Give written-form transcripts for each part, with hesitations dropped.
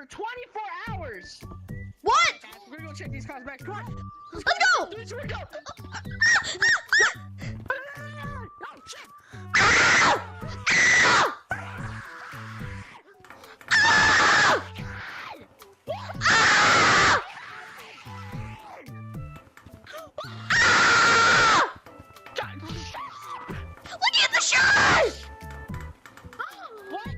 24 hours. What? We're gonna go check these cars back. Come on. Let's go. Let's go. Oh, shit. Look at the shirt! What?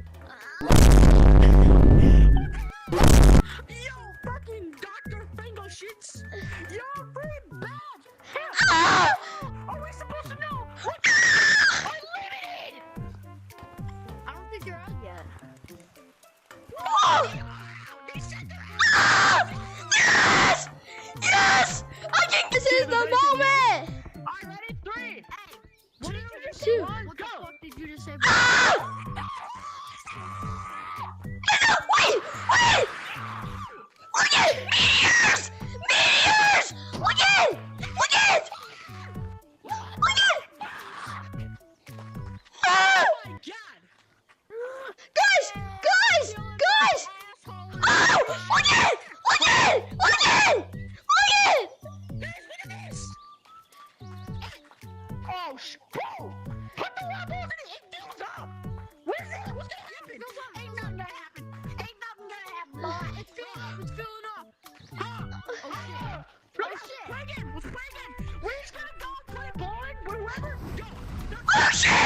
Yo, fucking Dr. Fingal shits. You're pretty bad. Are we supposed to know? What? Unlimited! I don't think you're out yet. They said they're Yes! Yes! I think this is the moment! Alright, ready? 3. Hey, What did you just say? Two. what the Go. fuck did you just say? Wait! Wait! Look at it! Meteors! Meteors! Look at it! Look at it! Look at it! Ah! Oh my god! Guys! Guys! Guys! Oh! Look at it! Look at it! Look at it! Look at it! Guys, look at this! Oh, bro! Put the rubber in it! It fills up! What is it? What's gonna happen? Ain't nothing gonna happen. Ain't nothing gonna happen, boy. It's filling up. It's filling up. Oh shit! Let's play again! Let's play again! We're just gonna go play bowling, whatever. Go! Oh shit!